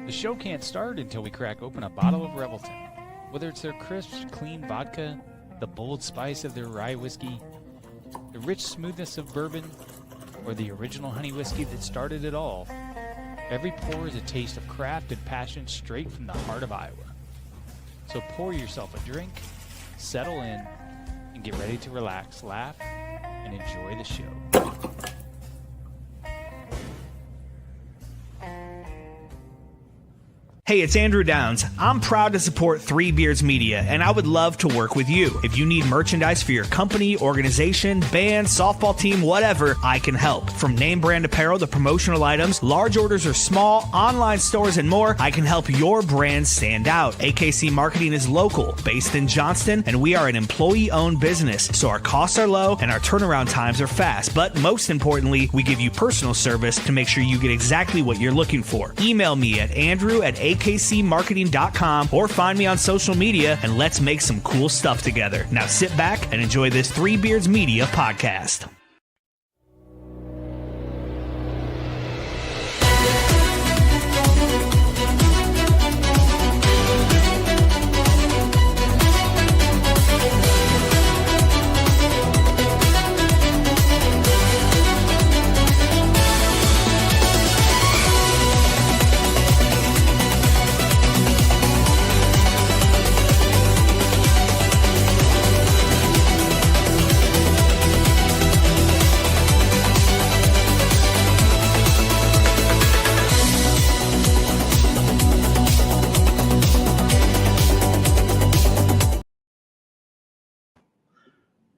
The show can't start until we crack open a bottle of Revelton. Whether it's their crisp, clean vodka, the bold spice of their rye whiskey, the rich smoothness of bourbon, or the original honey whiskey that started it all, every pour is a taste of craft and passion straight from the heart of Iowa. So pour yourself a drink, settle in, and get ready to relax, laugh, and enjoy the show. Hey, it's Andrew Downs. I'm proud to support Three Beards Media, and I would love to work with you. If you need merchandise for your company, organization, band, softball team, whatever, I can help. From name brand apparel to promotional items, large orders or small, online stores, and more, I can help your brand stand out. AKC Marketing is local, based in Johnston, and we are an employee-owned business, so our costs are low and our turnaround times are fast. But most importantly, we give you personal service to make sure you get exactly what you're looking for. Email me at andrew@akcmarketing.com or find me on social media, and let's make some cool stuff together. Now sit back and enjoy this Three Beards Media podcast.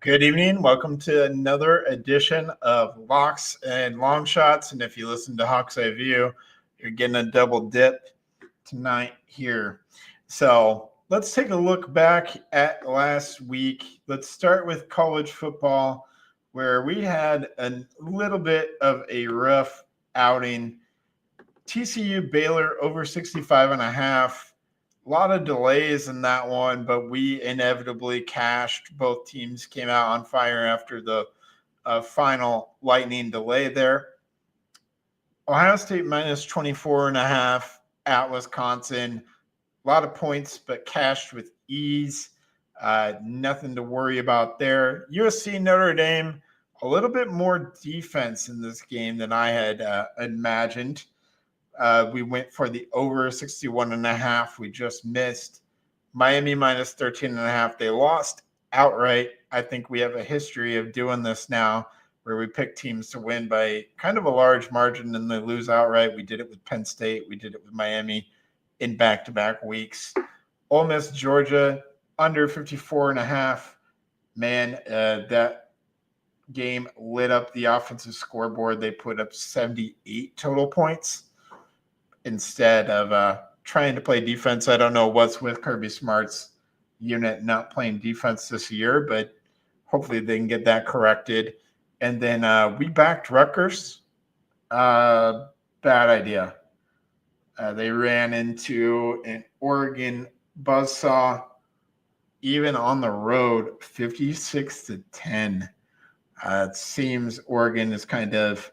Good evening. Welcome to another edition of Locks and Longshots. And if you listen to Hawk's Eye View, you're getting a double dip tonight here. So let's take a look back at last week. Let's start with college football, where we had a little bit of a rough outing. TCU Baylor over 65.5. A lot of delays in that one, but we inevitably cashed. Both teams came out on fire after the final lightning delay there. Ohio State minus 24.5 at Wisconsin. A lot of points, but cashed with ease. Nothing to worry about there. USC Notre Dame, a little bit more defense in this game than I had imagined. We went for the over 61.5. We just missed. Miami minus 13.5. They lost outright. I think we have a history of doing this now where we pick teams to win by kind of a large margin and they lose outright. We did it with Penn State. We did it with Miami in back-to-back weeks. Ole Miss, Georgia, under 54.5. Man, that game lit up the offensive scoreboard. They put up 78 total points instead of trying to play defense. I don't know what's with Kirby Smart's unit not playing defense this year, but hopefully they can get that corrected. And then we backed Rutgers. Bad idea. They ran into an Oregon buzzsaw, even on the road, 56-10. It seems Oregon is kind of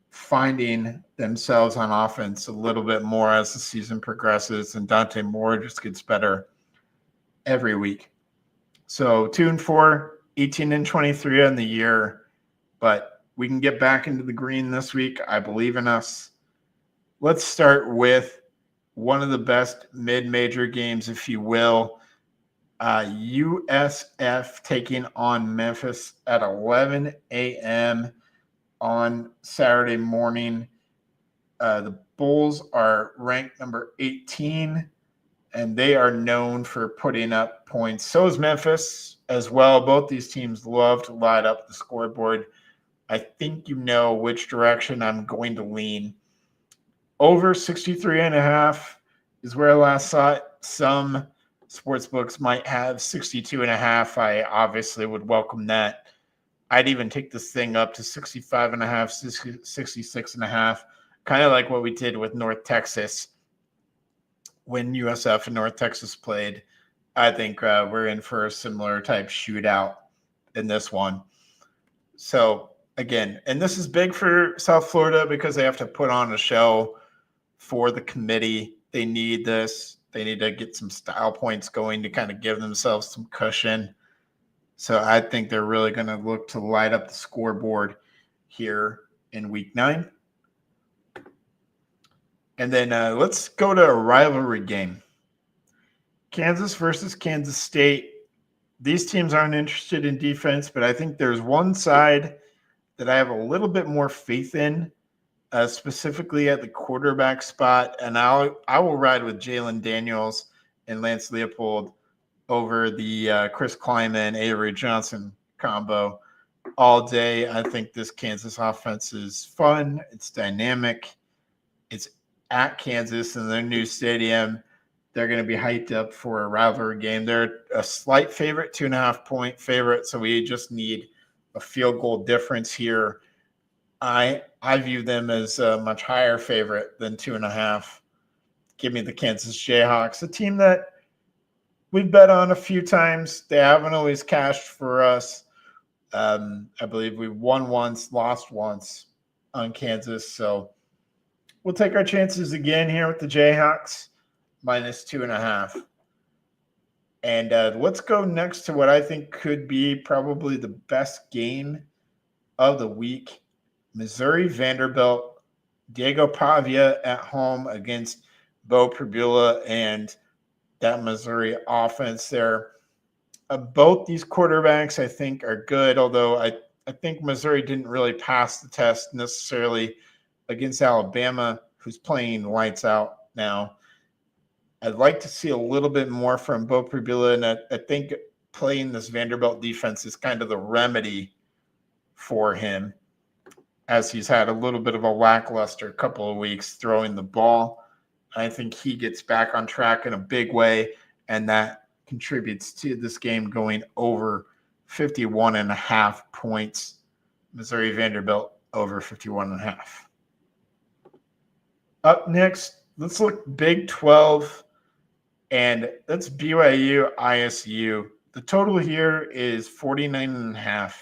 finding themselves on offense a little bit more as the season progresses, and Dante Moore just gets better every week. So 2-4, 18-23 on the year, but we can get back into the green this week. I believe in us. Let's start with one of the best mid-major games, if you will. USF taking on Memphis at 11 a.m. on Saturday morning. The Bulls are ranked number 18, and they are known for putting up points. So is Memphis as well. Both these teams love to light up the scoreboard. I think you know which direction I'm going to lean. Over 63.5 is where I last saw it. Some sportsbooks might have 62.5. I obviously would welcome that. I'd even take this thing up to 65.5, 66.5, kind of like what we did with North Texas when USF and North Texas played. I think we're in for a similar type shootout in this one. So, again, and this is big for South Florida because they have to put on a show for the committee. They need this. They need to get some style points going to kind of give themselves some cushion. So I think they're really going to look to light up the scoreboard here in week 9. And then let's go to a rivalry game. Kansas versus Kansas State. These teams aren't interested in defense, but I think there's one side that I have a little bit more faith in, specifically at the quarterback spot. And I will ride with Jalen Daniels and Lance Leopold over the Chris Kleiman, Avery Johnson combo all day. I think this Kansas offense is fun. It's dynamic. It's at Kansas in their new stadium. They're going to be hyped up for a rivalry game. They're a slight favorite, 2.5-point favorite. So we just need a field goal difference here. I view them as a much higher favorite than 2.5. Give me the Kansas Jayhawks, a team that we've bet on a few times. They haven't always cashed for us. I believe we won once, lost once on Kansas. So we'll take our chances again here with the Jayhawks, minus 2.5. And let's go next to what I think could be probably the best game of the week. Missouri Vanderbilt, Diego Pavia at home against Bo Pribula and that Missouri offense there. Both these quarterbacks, I think, are good, although I think Missouri didn't really pass the test necessarily against Alabama, who's playing lights out now. I'd like to see a little bit more from Bo Pribula, and I think playing this Vanderbilt defense is kind of the remedy for him, as he's had a little bit of a lackluster couple of weeks throwing the ball. I think he gets back on track in a big way, and that contributes to this game going over 51.5 points. Missouri Vanderbilt over 51.5. Up next, let's look Big 12, and that's BYU ISU. The total here is 49.5.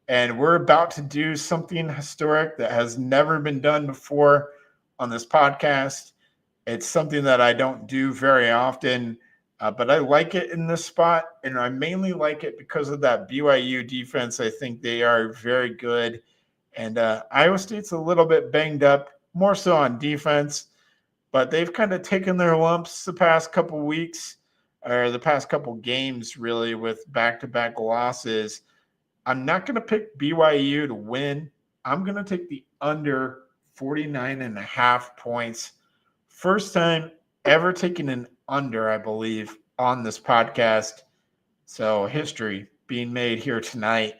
And we're about to do something historic that has never been done before on this podcast. It's something that I don't do very often, but I like it in this spot. And I mainly like it because of that BYU defense. I think they are very good. And Iowa State's a little bit banged up, more so on defense. But they've kind of taken their lumps the past couple weeks, or the past couple games, really, with back-to-back losses. I'm not going to pick BYU to win. I'm going to take the under 49.5 points. First time ever taking an under, I believe, on this podcast. So history being made here tonight.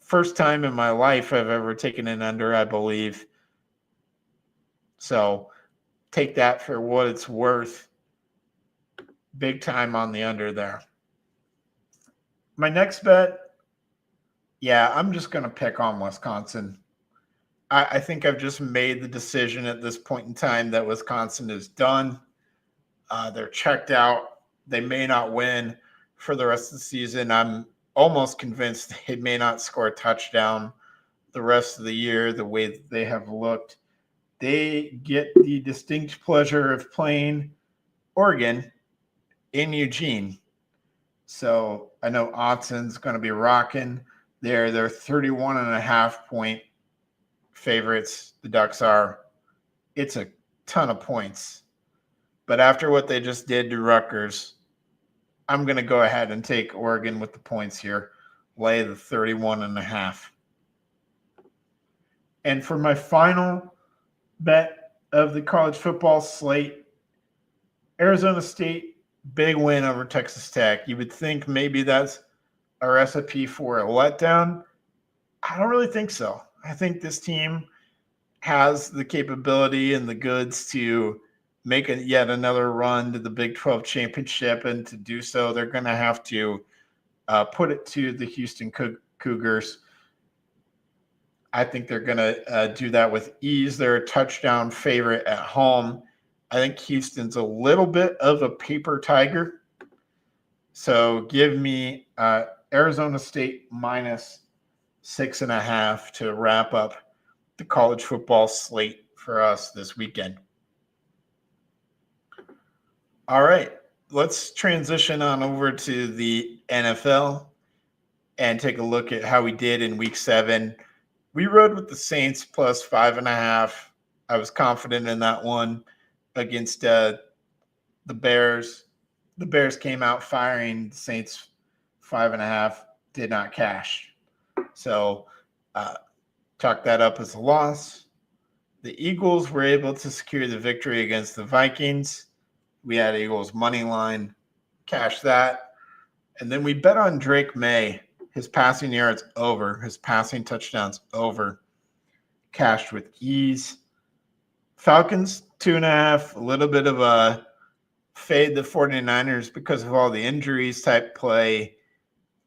First time in my life I've ever taken an under, I believe. So take that for what it's worth. Big time on the under there. My next bet, yeah, I'm just going to pick on Wisconsin. I think I've just made the decision at this point in time that Wisconsin is done. They're checked out. They may not win for the rest of the season. I'm almost convinced they may not score a touchdown the rest of the year the way that they have looked. They get the distinct pleasure of playing Oregon in Eugene. So I know Autzon's going to be rocking. They're 31.5 point favorites. The Ducks are. It's a ton of points. But after what they just did to Rutgers, I'm going to go ahead and take Oregon with the points here. Lay the 31.5. And for my final bet of the college football slate, Arizona State, big win over Texas Tech. You would think maybe that's a recipe for a letdown. I don't really think so. I think this team has the capability and the goods to make yet another run to the Big 12 championship, and to do so, they're going to have to put it to the Houston Cougars. I think they're going to do that with ease. They're a touchdown favorite at home. I think Houston's a little bit of a paper tiger. So give me Arizona State minus 6.5 to wrap up the college football slate for us this weekend. All right, let's transition on over to the NFL and take a look at how we did in week 7. We rode with the Saints plus 5.5. I was confident in that one against the Bears. The Bears came out firing. The Saints 5.5 did not cash. So chalk that up as a loss. The Eagles were able to secure the victory against the Vikings. We had Eagles money line, cash that. And then we bet on Drake May. His passing yards over, his passing touchdowns over, cashed with ease. Falcons 2.5, a little bit of a fade the 49ers because of all the injuries type play.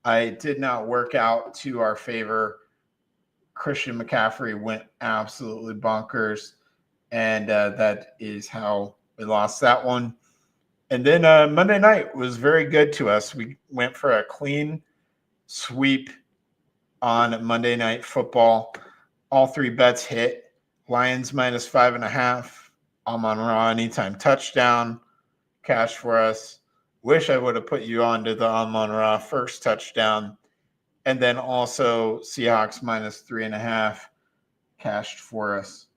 I did not work out to our favor. Christian McCaffrey went absolutely bonkers, and that is how we lost that one. And then Monday night was very good to us. We went for a clean sweep on Monday Night Football. All 3 bets hit. Lions minus 5.5. Amon-Ra anytime touchdown. Cash for us. Wish I would have put you on to the Amon-Ra first touchdown. And then also Seahawks minus 3.5 cashed for us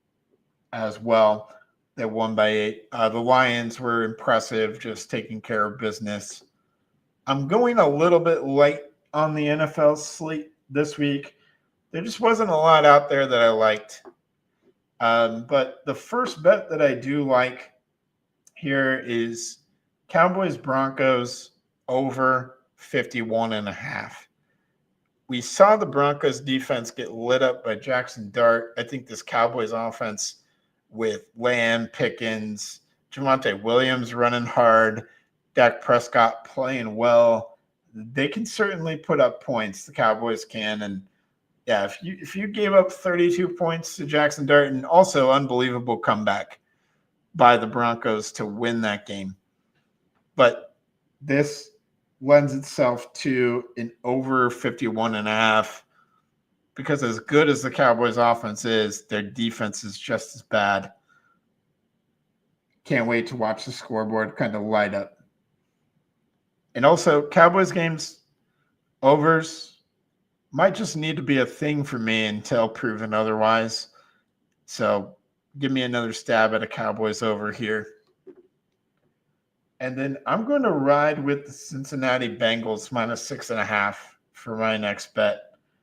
as well. They won by 8. The Lions were impressive, just taking care of business. I'm going a little bit light on the NFL slate this week. There just wasn't a lot out there that I liked. But the first bet that I do like here is Cowboys Broncos over 51.5. We saw the Broncos defense get lit up by Jackson Dart. I think this Cowboys offense with Lamb, Pickens, Javonte Williams running hard, Dak Prescott playing well, they can certainly put up points. The Cowboys can. And yeah, if you gave up 32 points to Jackson Dart, and also unbelievable comeback by the Broncos to win that game. But this lends itself to an over 51.5 because as good as the Cowboys offense is, their defense is just as bad. Can't wait to watch the scoreboard kind of light up. And also, Cowboys games overs might just need to be a thing for me until proven otherwise. So give me another stab at a Cowboys over here. And then I'm going to ride with the Cincinnati Bengals minus 6.5 for my next bet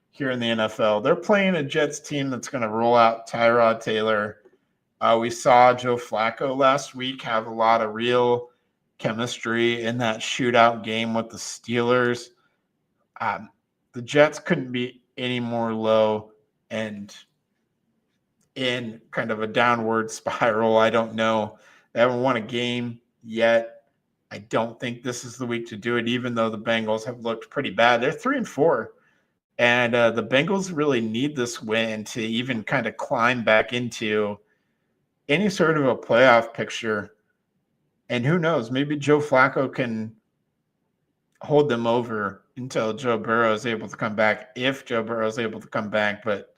here in the NFL. They're playing a Jets team that's going to roll out Tyrod Taylor. We saw Joe Flacco last week have a lot of real chemistry in that shootout game with the Steelers. The Jets couldn't be any more low and in kind of a downward spiral. I don't know. They haven't won a game yet. I don't think this is the week to do it, even though the Bengals have looked pretty bad. They're 3-4. And the Bengals really need this win to even kind of climb back into any sort of a playoff picture. And who knows, maybe Joe Flacco can hold them over until Joe Burrow is able to come back, if Joe Burrow is able to come back. But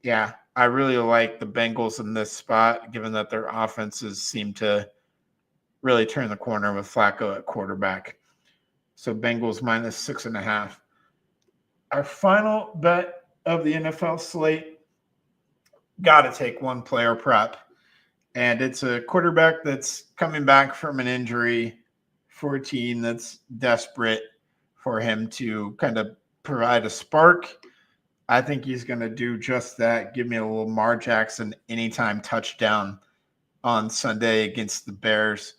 yeah, I really like the Bengals in this spot, given that their offenses seem to really turn the corner with Flacco at quarterback. So Bengals minus 6.5. Our final bet of the NFL slate, got to take one player prop. And it's a quarterback that's coming back from an injury for a team that's desperate for him to kind of provide a spark. I think he's going to do just that. Give me a little Lamar Jackson anytime touchdown on Sunday against the Bears.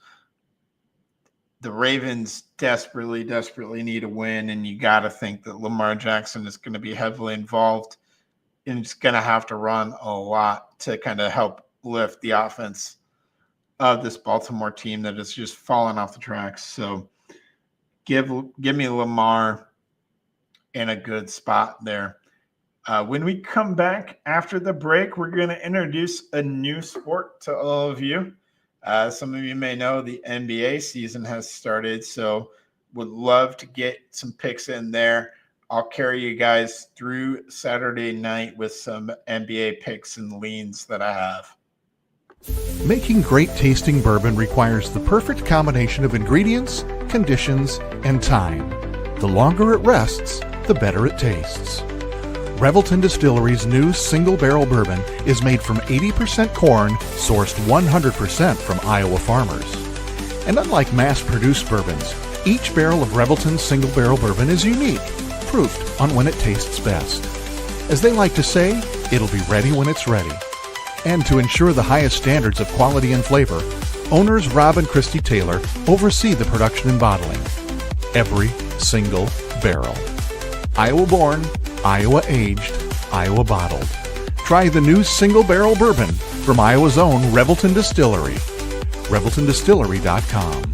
The Ravens desperately need a win, and you got to think that Lamar Jackson is going to be heavily involved and he's going to have to run a lot to kind of help lift the offense of this Baltimore team that is just falling off the tracks. So give me Lamar in a good spot there. When we come back after the break, we're going to introduce a new sport to all of you. Some of you may know the NBA season has started, so would love to get some picks in there. I'll carry you guys through Saturday night with some NBA picks and leans that I have. Making great tasting bourbon requires the perfect combination of ingredients, conditions, and time. The longer it rests, the better it tastes. Revelton Distillery's new single barrel bourbon is made from 80% corn, sourced 100% from Iowa farmers. And unlike mass-produced bourbons, each barrel of Revelton's single barrel bourbon is unique, proofed on when it tastes best. As they like to say, it'll be ready when it's ready. And to ensure the highest standards of quality and flavor, owners Rob and Christy Taylor oversee the production and bottling. Every single barrel. Iowa born, Iowa aged, Iowa bottled. Try the new single barrel bourbon from Iowa's own Revelton Distillery. ReveltonDistillery.com.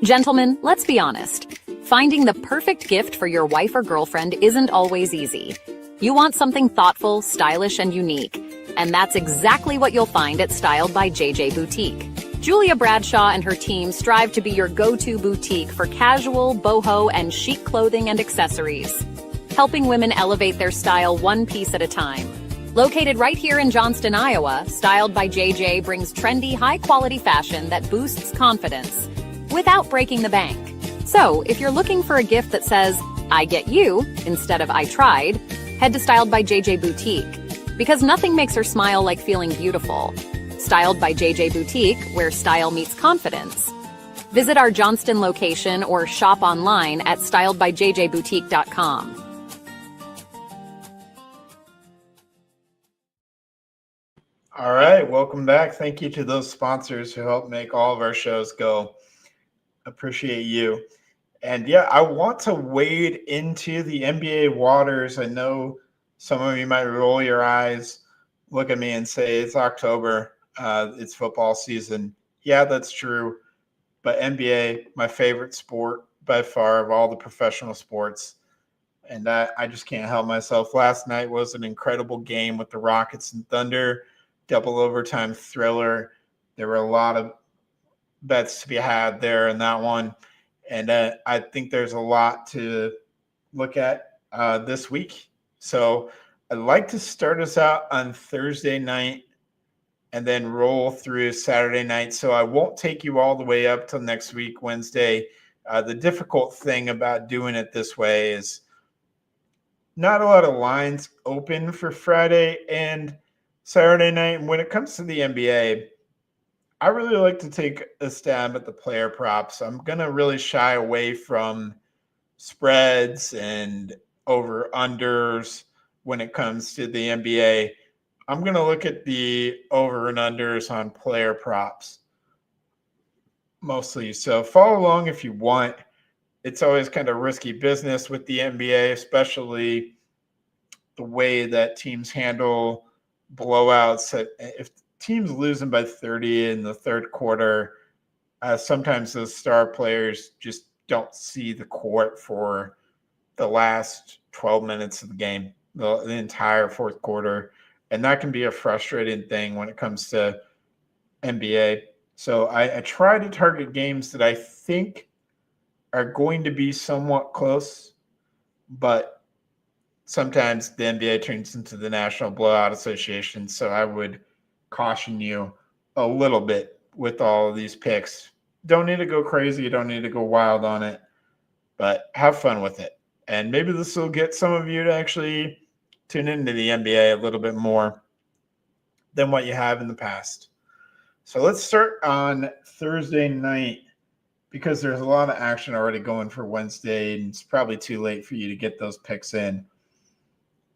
Gentlemen, let's be honest. Finding the perfect gift for your wife or girlfriend isn't always easy. You want something thoughtful, stylish, and unique. And that's exactly what you'll find at Styled by JJ Boutique. Julia Bradshaw and her team strive to be your go-to boutique for casual, boho, and chic clothing and accessories, helping women elevate their style one piece at a time. Located right here in Johnston, Iowa, Styled by JJ brings trendy, high-quality fashion that boosts confidence without breaking the bank. So, if you're looking for a gift that says, I get you, instead of I tried, head to Styled by JJ Boutique. Because nothing makes her smile like feeling beautiful. Styled by JJ Boutique, where style meets confidence. Visit our Johnston location or shop online at styledbyjjboutique.com. All right, welcome back. Thank you to those sponsors who help make all of our shows go. Appreciate you. And yeah, I want to wade into the NBA waters. I know some of you might roll your eyes, look at me and say, it's October, it's football season. Yeah, that's true. But NBA, my favorite sport by far of all the professional sports. And I just can't help myself. Last night was an incredible game with the Rockets and Thunder, double overtime thriller. There were a lot of bets to be had there in that one. And I think there's a lot to look at this week. So I'd like to start us out on Thursday night and then roll through Saturday night. So I won't take you all the way up till next week, Wednesday. The difficult thing about doing it this way is not a lot of lines open for Friday and Saturday night. And when it comes to the NBA, I really like to take a stab at the player props. I'm going to really shy away from spreads and over-unders when it comes to the NBA. I'm going to look at the over and unders on player props mostly. So follow along if you want. It's always kind of risky business with the NBA, especially the way that teams handle blowouts. If teams losing by 30 in the third quarter, sometimes those star players just don't see the court for the last 12 minutes of the game, the entire fourth quarter. And that can be a frustrating thing when it comes to NBA. So I try to target games that I think are going to be somewhat close, but sometimes the NBA turns into the National Blowout Association. So I would caution you a little bit with all of these picks. Don't need to go crazy. You don't need to go wild on it, but have fun with it. And maybe this will get some of you to actually tune into the NBA a little bit more than what you have in the past. So let's start on Thursday night because there's a lot of action already going for Wednesday, and it's probably too late for you to get those picks in.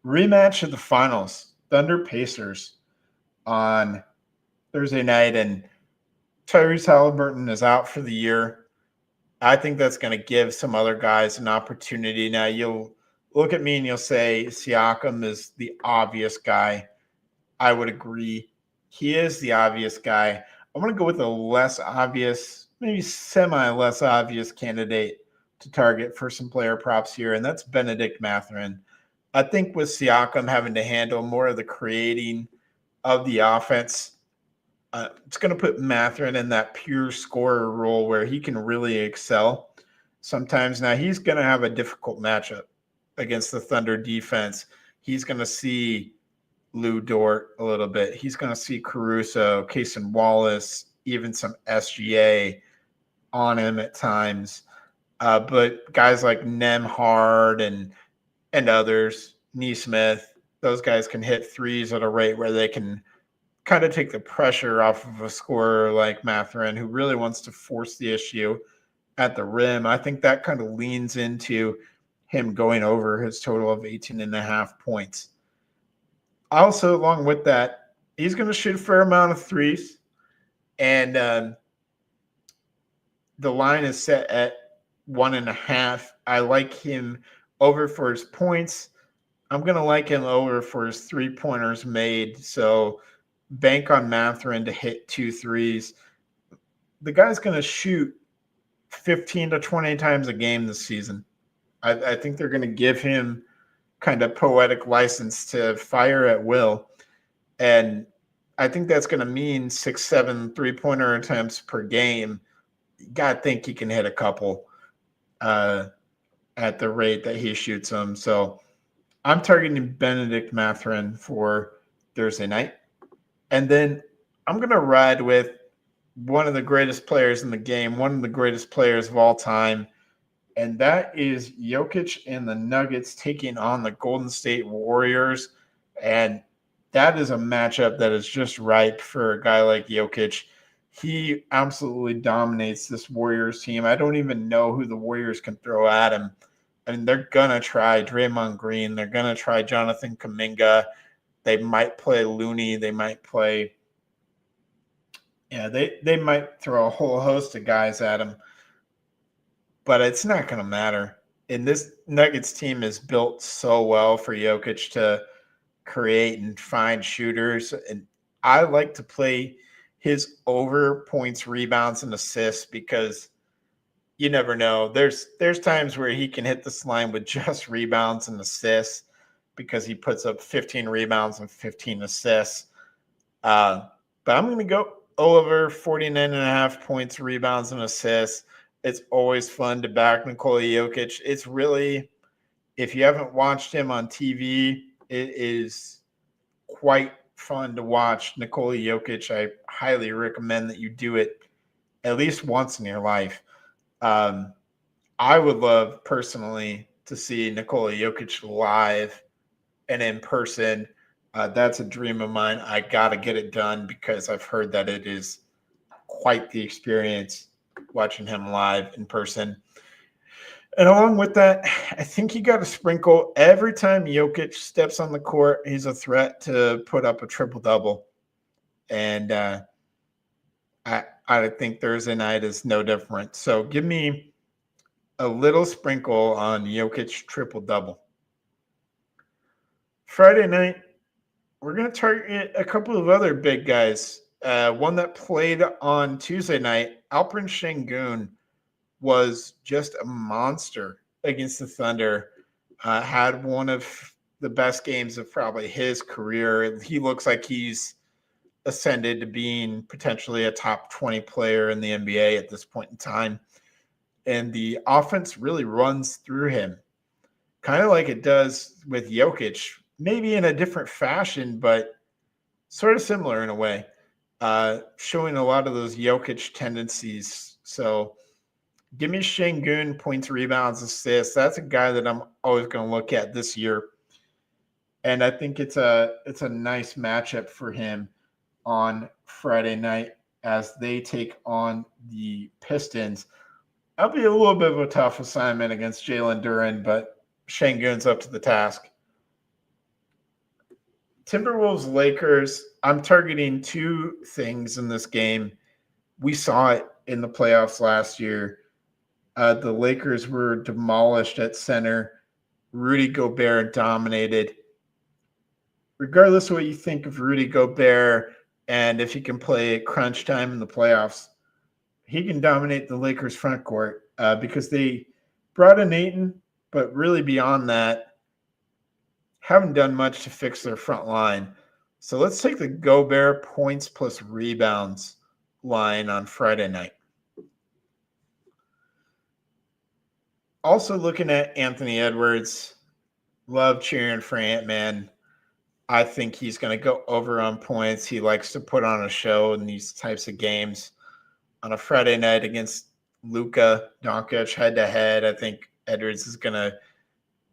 Rematch of the finals, Thunder Pacers on Thursday night, and Tyrese Halliburton is out for the year. I think that's going to give some other guys an opportunity. Now, you'll look at me and you'll say Siakam is the obvious guy. I would agree. He is the obvious guy. I'm going to go with a less obvious, maybe semi-less obvious candidate to target for some player props here, and that's Benedict Mathurin. I think with Siakam having to handle more of the creating of the offense, it's going to put Mathurin in that pure scorer role where he can really excel. sometimes. Now, he's going to have a difficult matchup against the Thunder defense. He's going to see Lou Dort a little bit. He's going to see Caruso, Cason Wallace, even some SGA on him at times. But guys like Nemhard and others, Neesmith, those guys can hit threes at a rate where they can kind of take the pressure off of a scorer like Mathurin, who really wants to force the issue at the rim. I think that kind of leans into him going over his total of 18.5 points. Also, along with that, he's going to shoot a fair amount of threes. And the line is set at 1.5. I like him over for his points. I'm going to like him over for his three-pointers made. So bank on Mathurin to hit 2 threes. The guy's going to shoot 15 to 20 times a game this season. I think they're going to give him kind of poetic license to fire at will. And I think that's going to mean 6-7 three-pointer attempts per game. You got to think he can hit a couple at the rate that he shoots them. So I'm targeting Benedict Mathurin for Thursday night. And then I'm going to ride with one of the greatest players in the game, one of the greatest players of all time, and that is Jokic and the Nuggets taking on the Golden State Warriors. And that is a matchup that is just ripe for a guy like Jokic. He absolutely dominates this Warriors team. I don't even know who the Warriors can throw at him. I mean, they're going to try Draymond Green. They're going to try Jonathan Kuminga. They might play Looney. They might play – they might throw a whole host of guys at him. But it's not going to matter. And this Nuggets team is built so well for Jokic to create and find shooters. And I like to play his over points, rebounds, and assists because you never know. There's times where he can hit this line with just rebounds and assists because he puts up 15 rebounds and 15 assists. But I'm going to go over 49.5 points, rebounds, and assists. It's always fun to back Nikola Jokic. It's really, if you haven't watched him on TV, it is quite fun to watch Nikola Jokic. I highly recommend that you do it at least once in your life. I would love personally to see Nikola Jokic live and in person. That's a dream of mine. I got to get it done because I've heard that it is quite the experience watching him live in person. And along with that, I think you got to sprinkle every time Jokic steps on the court, he's a threat to put up a triple-double. And I think Thursday night is no different. So give me a little sprinkle on Jokic triple-double. Friday night, we're going to target a couple of other big guys. One that played on Tuesday night, Alperen Şengün, was just a monster against the Thunder. Had one of the best games of probably his career. He looks like he's ascended to being potentially a top 20 player in the NBA at this point in time. And the offense really runs through him, kind of like it does with Jokic, maybe in a different fashion, but sort of similar in a way. Showing a lot of those Jokic tendencies. So give me Şengün, points, rebounds, assists. That's a guy that I'm always going to look at this year. And I think it's a nice matchup for him on Friday night as they take on the Pistons. That'll be a little bit of a tough assignment against Jalen Duren, but Şengün's up to the task. Timberwolves, Lakers, I'm targeting two things in this game. We saw it in the playoffs last year. The Lakers were demolished at center. Rudy Gobert dominated. Regardless of what you think of Rudy Gobert and if he can play at crunch time in the playoffs, he can dominate the Lakers front court because they brought in Ayton, but really beyond that, haven't done much to fix their front line. So let's take the Gobert points plus rebounds line on Friday night. Also looking at Anthony Edwards, love cheering for Ant-Man. I think he's going to go over on points. He likes to put on a show in these types of games. On a Friday night against Luka Doncic head-to-head, I think Edwards is going to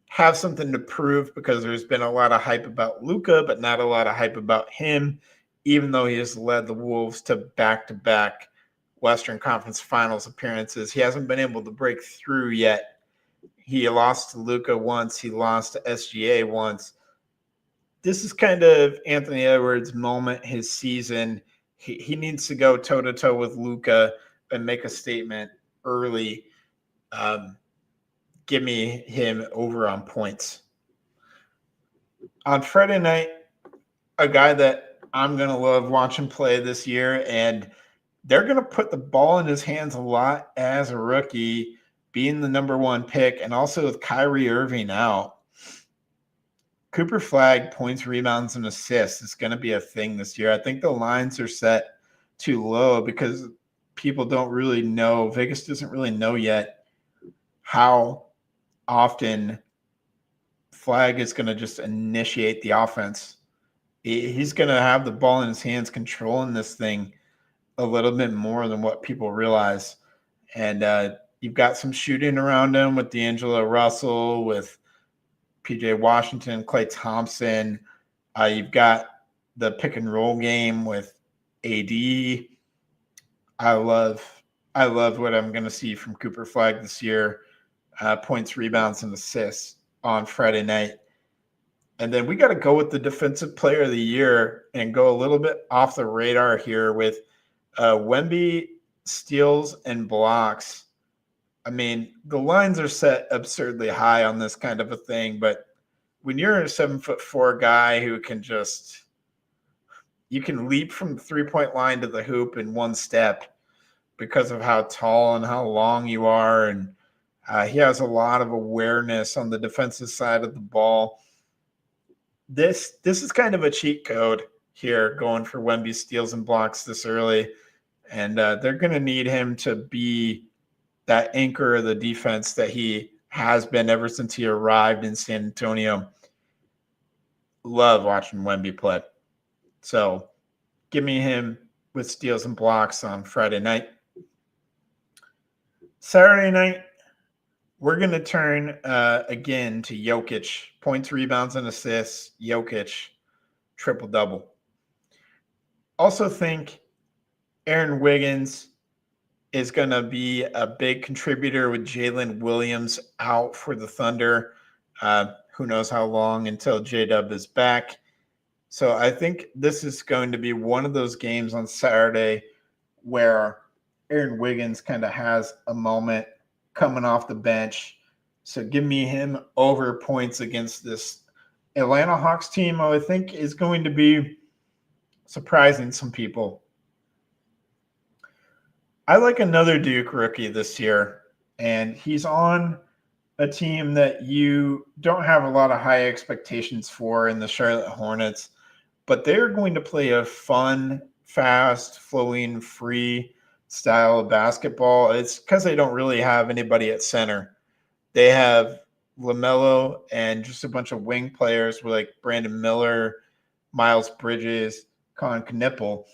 have something to prove because there's been a lot of hype about Luka, but not a lot of hype about him, even though he has led the Wolves to back-to-back Western Conference Finals appearances. He hasn't been able to break through yet. He lost to Luka once. He lost to SGA once. This is kind of Anthony Edwards' moment, his season. He needs to go toe-to-toe with Luka and make a statement early. Give me him over on points. On Friday night, a guy that I'm going to love watching play this year, and they're going to put the ball in his hands a lot as a rookie, being the number one pick, and also with Kyrie Irving out. Cooper Flag, points, rebounds, and assists is going to be a thing this year. I think the lines are set too low because people don't really know. Vegas doesn't really know yet how often Flag is going to just initiate the offense. He's going to have the ball in his hands, controlling this thing a little bit more than what people realize. And you've got some shooting around him with D'Angelo Russell, with PJ Washington, Klay Thompson. You've got the pick and roll game with AD. I love what I'm going to see from Cooper Flag this year. Points, rebounds, and assists on Friday night. And then we got to go with the defensive player of the year and go a little bit off the radar here with Wemby, steals, and blocks. I mean, the lines are set absurdly high on this kind of a thing, but when you're a 7'4" guy who can you can leap from the 3-point line to the hoop in one step because of how tall and how long you are. And he has a lot of awareness on the defensive side of the ball. This is kind of a cheat code here going for Wemby steals and blocks this early. And they're going to need him to be that anchor of the defense that he has been ever since he arrived in San Antonio. Love watching Wemby play. So give me him with steals and blocks on Friday night. Saturday night, we're going to turn again to Jokic. Points, rebounds, and assists. Jokic, triple-double. Also think Aaron Wiggins is going to be a big contributor with Jalen Williams out for the Thunder. Who knows how long until J-Dub is back. So I think this is going to be one of those games on Saturday where Aaron Wiggins kind of has a moment coming off the bench. So give me him over points against this Atlanta Hawks team, I think is going to be surprising some people. I like another Duke rookie this year, and he's on a team that you don't have a lot of high expectations for in the Charlotte Hornets, but they're going to play a fun, fast, flowing, free style of basketball. It's because they don't really have anybody at center. They have LaMelo and just a bunch of wing players with like Brandon Miller, Miles Bridges, Colin Knippel.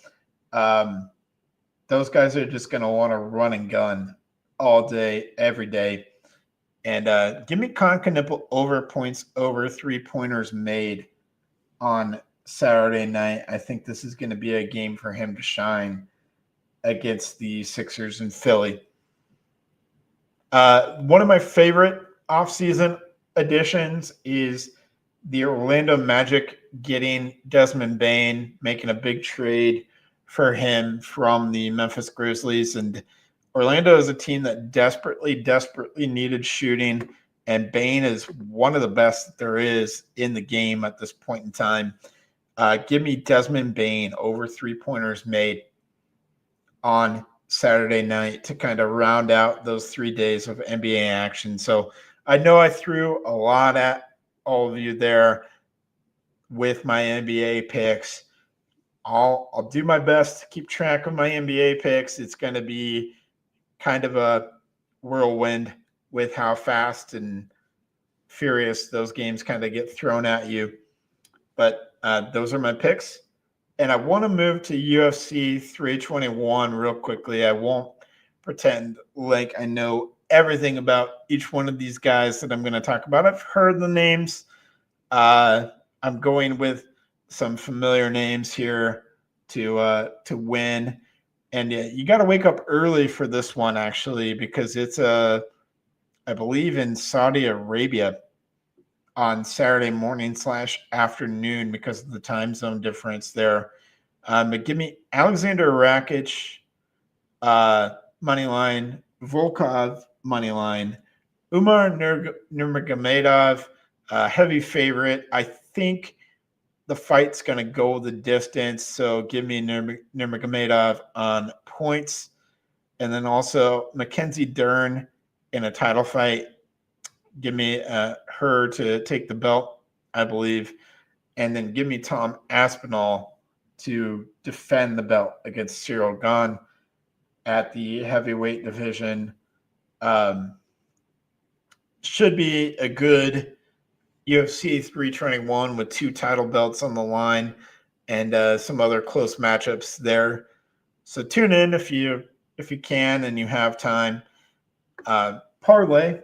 Those guys are just going to want to run and gun all day, every day. And give me Colin Knippel over points, over three-pointers made on Saturday night. I think this is going to be a game for him to shine against the Sixers in Philly. One of my favorite offseason additions is the Orlando Magic getting Desmond Bane, making a big trade for him from the Memphis Grizzlies. And Orlando is a team that desperately needed shooting, and Bane is one of the best that there is in the game at this point in time. Give me Desmond Bane over three-pointers made on Saturday night to kind of round out those 3 days of NBA action. So I know I threw a lot at all of you there with my NBA picks. I'll do my best to keep track of my NBA picks. It's going to be kind of a whirlwind with how fast and furious those games kind of get thrown at you. But those are my picks. And I want to move to UFC 321 real quickly. I won't pretend like I know everything about each one of these guys that I'm going to talk about. I've heard the names. I'm going with some familiar names here to win. And you got to wake up early for this one, actually, because it's I believe in Saudi Arabia on Saturday morning / afternoon because of the time zone difference there. But give me Alexander Rakic, money line, Volkov, money line, Umar Nurmagomedov, heavy favorite. I think the fight's going to go the distance, so give me Nurmagomedov on points. And then also Mackenzie Dern in a title fight. Give me her to take the belt, I believe. And then give me Tom Aspinall to defend the belt against Cyril Gane at the heavyweight division. Should be a good UFC 321 with 2 title belts on the line and some other close matchups there. So tune in if you can and you have time. Parlay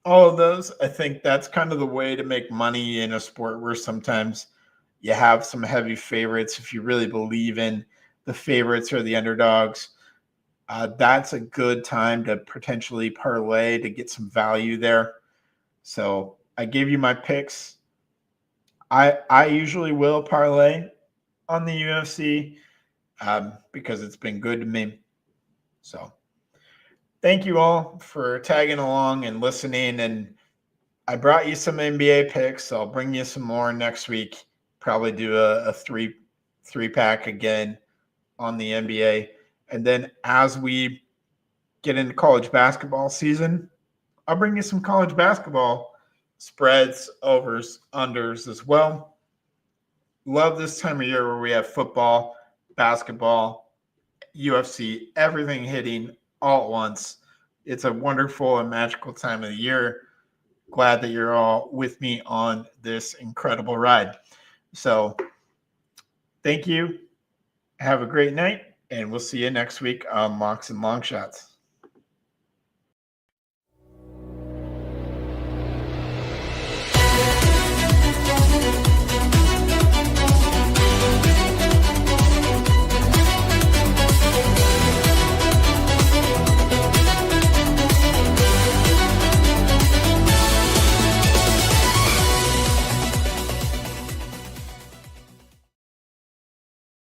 all of those. I think that's kind of the way to make money in a sport where sometimes you have some heavy favorites. If you really believe in the favorites or the underdogs, that's a good time to potentially parlay to get some value there. So I gave you my picks. I usually will parlay on the UFC because it's been good to me. So thank you all for tagging along and listening. And I brought you some NBA picks. I'll bring you some more next week. Probably do a three pack again on the NBA. And then as we get into college basketball season, I'll bring you some college basketball spreads, overs, unders as well. Love this time of year where we have football, basketball, UFC, everything hitting all at once. It's a wonderful and magical time of the year. Glad that you're all with me on this incredible ride. So thank you. Have a great night, and we'll see you next week on Locks and Longshots.